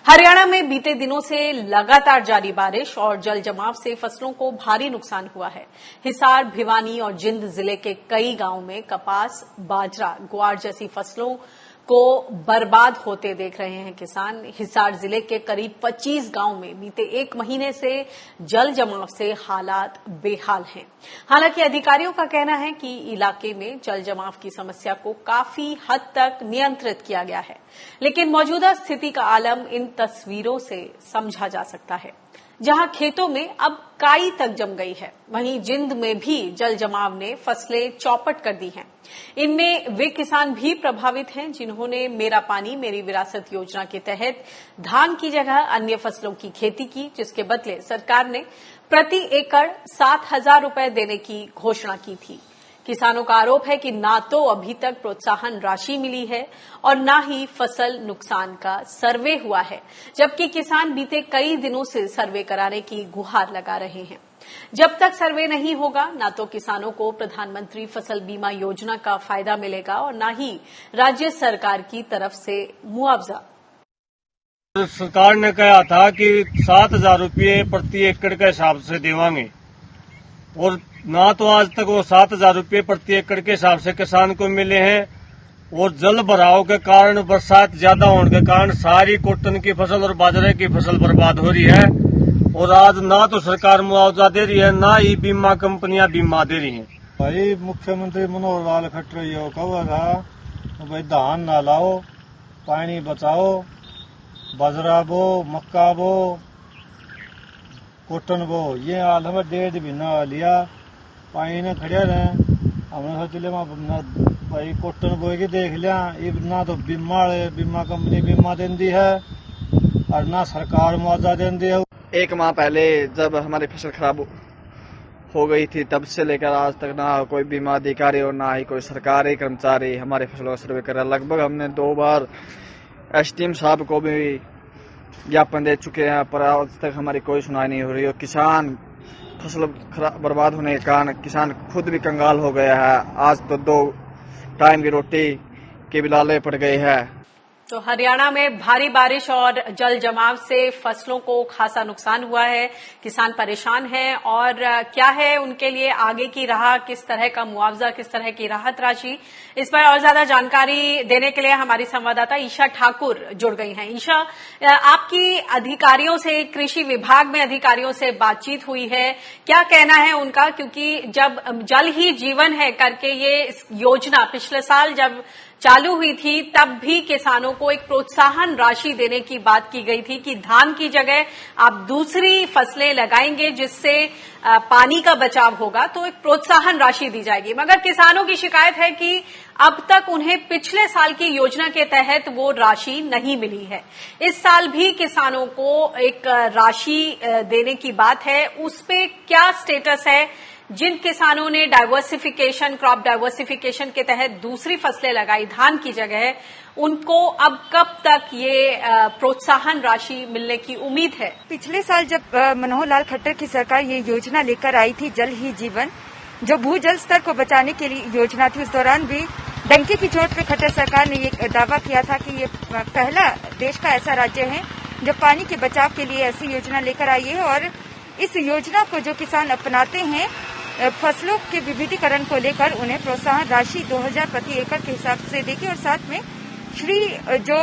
हरियाणा में बीते दिनों से लगातार जारी बारिश और जल जमाव से फसलों को भारी नुकसान हुआ है। हिसार, भिवानी और जिंद जिले के कई गांवों में कपास, बाजरा, ग्वार जैसी फसलों को बर्बाद होते देख रहे हैं किसान। हिसार जिले के करीब 25 गांवों में बीते एक महीने से जल जमाव से हालात बेहाल हैं। हालांकि अधिकारियों का कहना है कि इलाके में जल जमाव की समस्या को काफी हद तक नियंत्रित किया गया है, लेकिन मौजूदा स्थिति का आलम इन तस्वीरों से समझा जा सकता है। जहां खेतों में अब काई तक जम गई है, वहीं जिंद में भी जल जमाव ने फसलें चौपट कर दी हैं। इनमें वे किसान भी प्रभावित हैं जिन्होंने मेरा पानी मेरी विरासत योजना के तहत धान की जगह अन्य फसलों की खेती की, जिसके बदले सरकार ने प्रति एकड़ 7,000 रुपए देने की घोषणा की थी। किसानों का आरोप है कि ना तो अभी तक प्रोत्साहन राशि मिली है और ना ही फसल नुकसान का सर्वे हुआ है, जबकि किसान बीते कई दिनों से सर्वे कराने की गुहार लगा रहे हैं। जब तक सर्वे नहीं होगा, ना तो किसानों को प्रधानमंत्री फसल बीमा योजना का फायदा मिलेगा और ना ही राज्य सरकार की तरफ से मुआवजा। सरकार ने कहा था कि 7,000 रुपये प्रति एकड़ के हिसाब से देवांगे, और ना तो आज तक वो 7,000 रुपये प्रति एकड़ के हिसाब से किसान को मिले हैं। और जल भराव के कारण, बरसात ज्यादा होने के कारण सारी कॉटन की फसल और बाजरे की फसल बर्बाद हो रही है। और आज ना तो सरकार मुआवजा दे रही है, ना ही बीमा कंपनियां बीमा दे रही हैं। भाई मुख्यमंत्री मनोहर लाल खट्टर ये कहा था, भाई धान ना लाओ, पानी बचाओ, बाजरा बो, मक्का बो, कॉटन बो। ये हाल हमें 1.5 महीना लिया, पानी ने खड़िया रहे। हमने सोच लिया भाई कॉटन बोए की देख लिया, ना तो बीमा कंपनी बीमा देती है और ना सरकार मुआवजा देती है। एक माह पहले जब हमारी फसल खराब हो गई थी, तब से लेकर आज तक ना कोई बीमा अधिकारी और ना ही कोई सरकारी कर्मचारी हमारी फसलों का सर्वे कर रहा। लगभग हमने 2 बार एसडीएम साहब को भी ज्ञापन दे चुके हैं, पर आज तक हमारी कोई सुनवाई नहीं हो रही। और किसान फसल बर्बाद होने के कारण किसान खुद भी कंगाल हो गया है। आज तो 2 टाइम की रोटी के भी लाले पड़ गए हैं। तो हरियाणा में भारी बारिश और जल जमाव से फसलों को खासा नुकसान हुआ है। किसान परेशान हैं और क्या है उनके लिए आगे की राह, किस तरह का मुआवजा, किस तरह की राहत राशि, इस पर और ज्यादा जानकारी देने के लिए हमारी संवाददाता ईशा ठाकुर जुड़ गई हैं। ईशा, आपकी अधिकारियों से, कृषि विभाग में अधिकारियों से बातचीत हुई है, क्या कहना है उनका? क्योंकि जब जल ही जीवन है करके ये योजना पिछले साल जब चालू हुई थी, तब भी किसानों को एक प्रोत्साहन राशि देने की बात की गई थी कि धान की जगह आप दूसरी फसलें लगाएंगे जिससे पानी का बचाव होगा, तो एक प्रोत्साहन राशि दी जाएगी। मगर किसानों की शिकायत है कि अब तक उन्हें पिछले साल की योजना के तहत वो राशि नहीं मिली है। इस साल भी किसानों को एक राशि देने की बात है, उस पे क्या स्टेटस है? जिन किसानों ने डाइवर्सिफिकेशन, क्रॉप डाइवर्सिफिकेशन के तहत दूसरी फसलें लगाई धान की जगह, उनको अब कब तक ये प्रोत्साहन राशि मिलने की उम्मीद है? पिछले साल जब मनोहर लाल खट्टर की सरकार ये योजना लेकर आई थी, जल ही जीवन, जो भूजल स्तर को बचाने के लिए योजना थी, उस दौरान भी डंके की चोट पे खट्टर सरकार ने ये दावा किया था कि ये पहला देश का ऐसा राज्य है जो पानी के बचाव के लिए ऐसी योजना लेकर आई है। और इस योजना को जो किसान अपनाते हैं, फसलों के विविधीकरण को लेकर उन्हें प्रोत्साहन राशि 2,000 प्रति एकड़ के हिसाब से देगी और साथ में श्री जो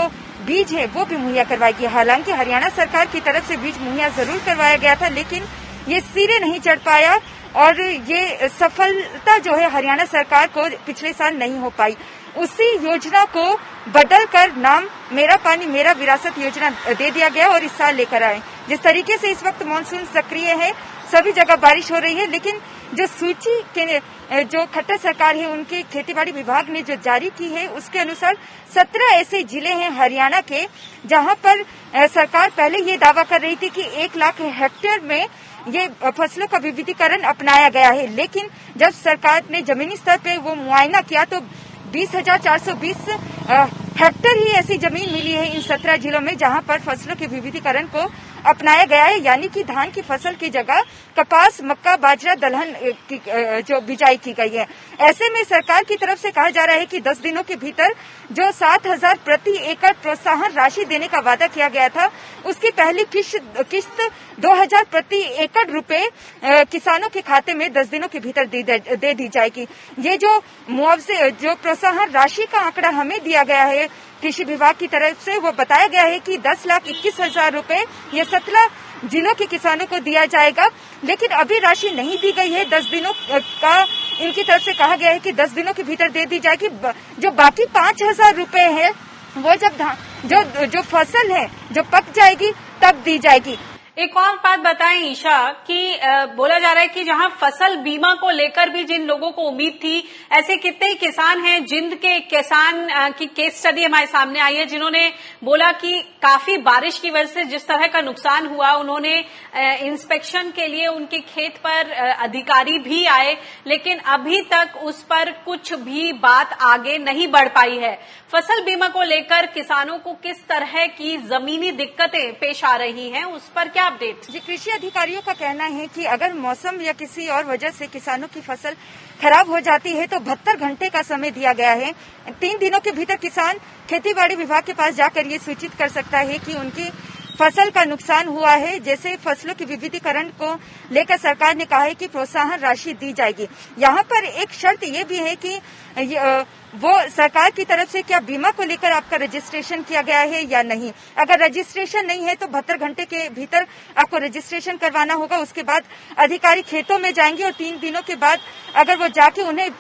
बीज है वो भी मुहैया करवाएगी। हालांकि हरियाणा सरकार की तरफ से बीज मुहैया जरूर करवाया गया था, लेकिन ये सिरे नहीं चढ़ पाया और ये सफलता जो है हरियाणा सरकार को पिछले साल नहीं हो पाई। उसी योजना को बदलकर नाम मेरा पानी मेरा विरासत योजना दे दिया गया और इस साल लेकर आए। जिस तरीके से इस वक्त मानसून सक्रिय है, सभी जगह बारिश हो रही है, लेकिन जो सूची के जो खट्टर सरकार है उनके खेतीबाड़ी विभाग ने जो जारी की है, उसके अनुसार 17 ऐसे जिले हैं हरियाणा के जहां पर सरकार पहले ये दावा कर रही थी कि 1 लाख हेक्टेयर में ये फसलों का विविधीकरण अपनाया गया है। लेकिन जब सरकार ने जमीनी स्तर पे वो मुआयना किया तो 20,420 हेक्टेयर ही ऐसी जमीन मिली है इन 17 जिलों में जहां पर फसलों के विविधीकरण को अपनाया गया है, यानी कि धान की फसल की जगह कपास, मक्का, बाजरा, दलहन की जो बिजाई की गई है। ऐसे में सरकार की तरफ से कहा जा रहा है कि 10 दिनों के भीतर जो 7,000 प्रति एकड़ प्रोत्साहन राशि देने का वादा किया गया था, उसकी पहली किस्त 2,000 प्रति एकड़ रुपए किसानों के खाते में 10 दिनों के भीतर दे दी जाएगी। ये जो मुआवजे, जो प्रोत्साहन राशि का आंकड़ा हमें दिया गया है कृषि विभाग की तरफ से, वो बताया गया है कि 10,21,000 रुपए ये 17 जिलों के किसानों को दिया जाएगा, लेकिन अभी राशि नहीं दी गई है। 10 दिनों का इनकी तरफ से कहा गया है कि 10 दिनों के भीतर दे दी जाएगी। जो बाकी 5,000 रुपए है वो जब जो फसल है जो पक जाएगी तब दी जाएगी। एक और बात बताएं ईशा कि बोला जा रहा है कि जहां फसल बीमा को लेकर भी जिन लोगों को उम्मीद थी, ऐसे कितने ही किसान हैं, जिंद के किसान की केस स्टडी हमारे सामने आई है, जिन्होंने बोला कि काफी बारिश की वजह से जिस तरह का नुकसान हुआ, उन्होंने इंस्पेक्शन के लिए उनके खेत पर अधिकारी भी आए, लेकिन अभी तक उस पर कुछ भी बात आगे नहीं बढ़ पाई है। फसल बीमा को लेकर किसानों को किस तरह की जमीनी दिक्कतें पेश आ रही हैं, उस पर क्या अपडेट? जी, कृषि अधिकारियों का कहना है कि अगर मौसम या किसी और वजह से किसानों की फसल खराब हो जाती है तो 72 घंटे का समय दिया गया है। 3 दिनों के भीतर किसान खेतीबाड़ी विभाग के पास जाकर ये सूचित कर सकता है कि उनकी फसल का नुकसान हुआ है। जैसे फसलों की विविधीकरण को लेकर सरकार ने कहा है कि प्रोत्साहन राशि दी जाएगी। यहाँ पर एक शर्त ये भी है कि वो सरकार की तरफ से क्या बीमा को लेकर आपका रजिस्ट्रेशन किया गया है या नहीं। अगर रजिस्ट्रेशन नहीं है तो 72 घंटे के भीतर आपको रजिस्ट्रेशन करवाना होगा। उसके बाद अधिकारी खेतों में जाएंगे और 3 दिनों के बाद अगर वो जाके उन्हें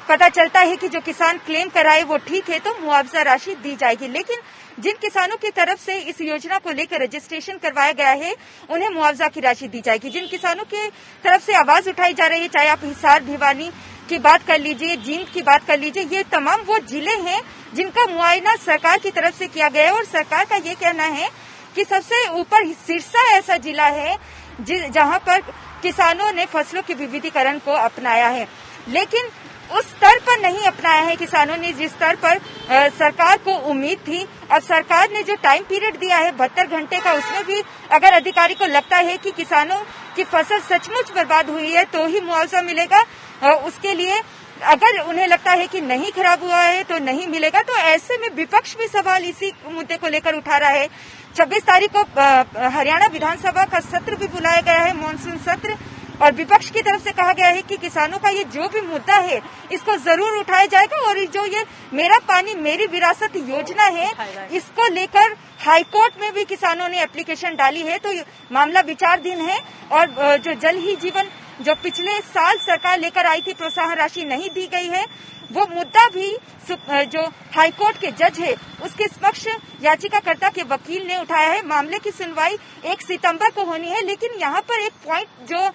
पता चलता है कि जो किसान क्लेम कराए वो ठीक है तो मुआवजा राशि दी जाएगी। लेकिन जिन किसानों की तरफ से इस योजना को लेकर रजिस्ट्रेशन करवाया गया है उन्हें मुआवजा की राशि दी जाएगी। जिन किसानों की तरफ से आवाज उठाई जा रही है, चाहे आप हिसार, भिवानी की बात कर लीजिए, जींद की बात कर लीजिए, ये तमाम वो जिले हैं जिनका मुआयना सरकार की तरफ से किया गया है। और सरकार का ये कहना है कि सबसे ऊपर सिरसा ऐसा जिला है जहां पर किसानों ने फसलों के विविधीकरण को अपनाया है, लेकिन उस स्तर पर नहीं अपनाया है किसानों ने जिस स्तर पर सरकार को उम्मीद थी। अब सरकार ने जो टाइम पीरियड दिया है 72 घंटे का, उसमें भी अगर अधिकारी को लगता है कि किसानों की फसल सचमुच बर्बाद हुई है तो ही मुआवजा मिलेगा, उसके लिए अगर उन्हें लगता है कि नहीं खराब हुआ है तो नहीं मिलेगा। तो ऐसे में विपक्ष भी सवाल इसी मुद्दे को लेकर उठा रहा है। 26 तारीख को हरियाणा विधानसभा का सत्र भी बुलाया गया है, मानसून सत्र, और विपक्ष की तरफ से कहा गया है कि किसानों का ये जो भी मुद्दा है इसको जरूर उठाया जाएगा। और जो ये मेरा पानी मेरी विरासत योजना है इसको लेकर हाईकोर्ट में भी किसानों ने एप्लीकेशन डाली है, तो मामला विचाराधीन है। और जो जल ही जीवन जो पिछले साल सरकार लेकर आई थी, प्रोत्साहन राशि नहीं दी गई है, वो मुद्दा भी जो हाईकोर्ट के जज है उसके समक्ष याचिकाकर्ता के वकील ने उठाया है। मामले की सुनवाई 1 सितंबर को होनी है। लेकिन यहाँ पर एक पॉइंट जो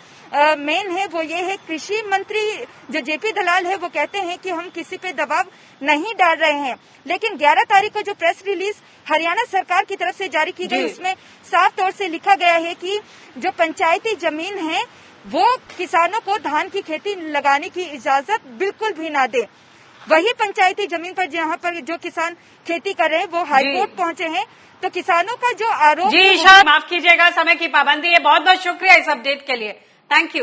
मेन है वो ये है, कृषि मंत्री जो जेपी दलाल है वो कहते हैं कि हम किसी पे दबाव नहीं डाल रहे हैं, लेकिन 11 तारीख को जो प्रेस रिलीज हरियाणा सरकार की तरफ से जारी की गई उसमें साफ तौर से लिखा गया है कि जो पंचायती जमीन है वो किसानों को धान की खेती लगाने की इजाजत बिल्कुल भी ना दे। वही पंचायती जमीन पर जहाँ पर जो किसान खेती कर रहे हैं वो हाईकोर्ट पहुंचे हैं। तो किसानों का जो आरोप, जी माफ कीजिएगा, समय की पाबंदी है। बहुत बहुत शुक्रिया इस अपडेट के लिए, थैंक यू।